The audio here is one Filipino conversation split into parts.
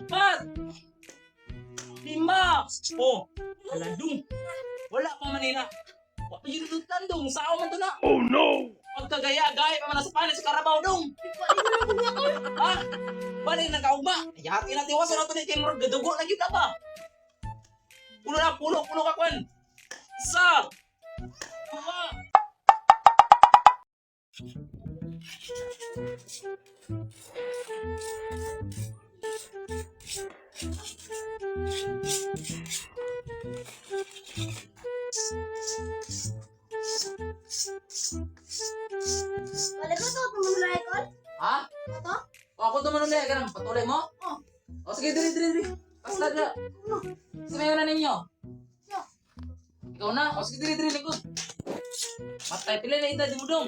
Pat! Lima! Oh, aladong. Wala pa manina. Wa pa yun lutan dong. Sao man to na. Oh no! Pagkagaya-gaya pa man sa panis sa Carabao dong. Ha? Balik na kaugba. Yati na tiwaso na to ni kay Murag gadugo na yun na ba? Pulo na, pulo ka kwan. Isa! Dua! Wala ko to, pumulay ko. Ha? Ito? O ako tumanong na ganang patuloy mo? Oh. O sige, diri. Basta na. Sumayo na ninyo. Siya. Ikaw na. O sige, diri, likod. Matay, pila na ita di mo dong.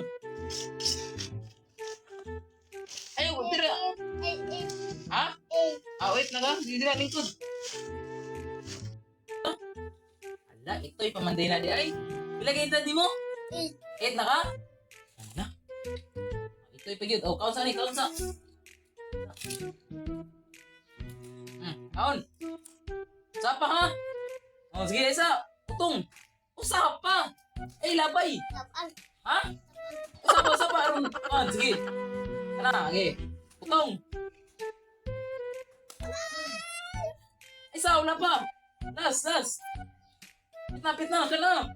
Ay, diri. Ha? Ah, wait na ka. Diri, lingkod. Ala, ito'y pamanday na di ay. Pila ka ita di mo? 8 na ka? Ala. Ito'y pagyod. O, kaunsa ni, kaunsa. Kaon. Usa pa ha? O, sige, isa. Utong. Usa pa. Ay, labay. Ha? Usa pa. Aron. O, sige. Kana, okay. Utong. Isa, wala pa. Last. Pit na. Kana.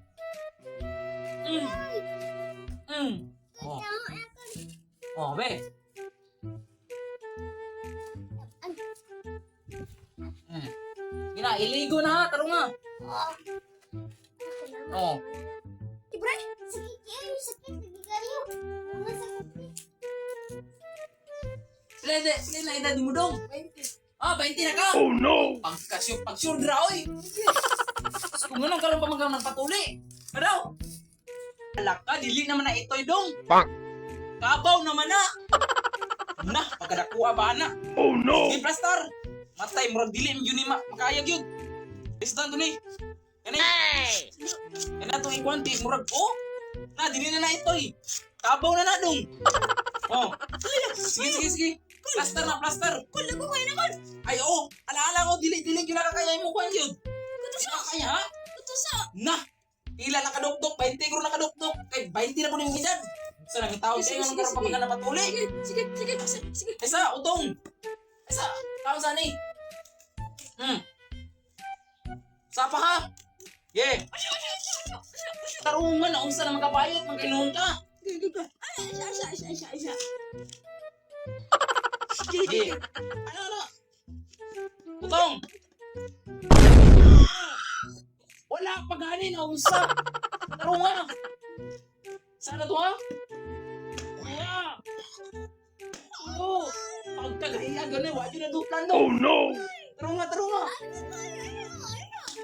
Oh. Oh, be. Gina, iligo na ha. Taro nga. Oh. Ibre, sakit yan. Sakit. Hindi kayo. Mga sakit. Sila na edad mo dong. Ah, 20 na ka. Oh no! Pag-sure dra, oy. Kung ganun karoon pa magawa ng patuli. Ano? Alak ka, dili naman na ito'y dong. Bang! Kabaw naman na. Na, pagkadakuha ba na? Oh no! Di plastar. Matay, murag dili yun ni makayag yun. Listan to ni. Kani? Kani itong ikwanti, murag, oh. Na, dili na ito'y. Kabaw na dong. Oh. Sige. Plaster na, plaster. Kula ko kayo naman. Ay, oo. Alaala ko, dili yung nakakaya mo kwan yun. Kutusa. Kaya, ha? Kutusa. Na. Ila nakadukdok, 20 kuro nakadukdok. Kay 20 na po yung edad. Sa nang tawag kayo, anong karang pamagan na patuli. Sige. Isa, utong. Isa, kaon saan eh. Sapa ha? Yeah. Tarungan, naunsa na magkabayot, magkainuhon ka. Sige. Ano? Utong. Wala pa gani na unsa. Taro nga. Sana to ha? Wala. Oo. Pagkagahiya gani, wala yun na duplan do. Oh no! Taro nga.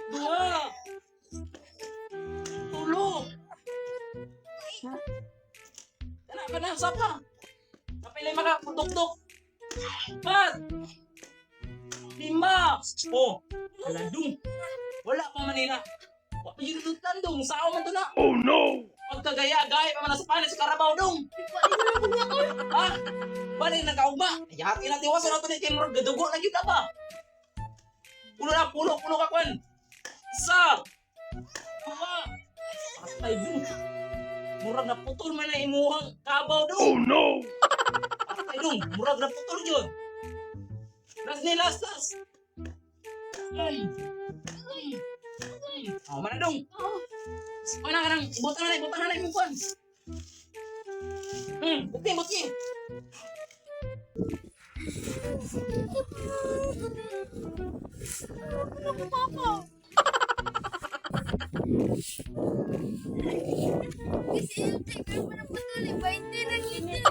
Dua. Tulo. Kana, sapa. Kapilay makaputok-tok. Pat! Lima! Oh, aladong. Wala pa manina. Wa pa yun lutan dong. Sao man to na. Oh no! Pagkagaya-gaya pa man sa panis sa Carabao dong. Ha? Balik na kaugba. Yati na tiwaso na to ni kay Murag gadugo na yun na ba? Pulo ka kwan. Isa! Dua! Patay dong. Murag na putol man na imuhang kabaw dong. Oh no! Patay dong. Murag na putol yun. Last. Oh, mana dong? Mana kadang butang na yung kwan. Bukti. Kasi yung tigil mo ng patuloy, 20 na ganyan.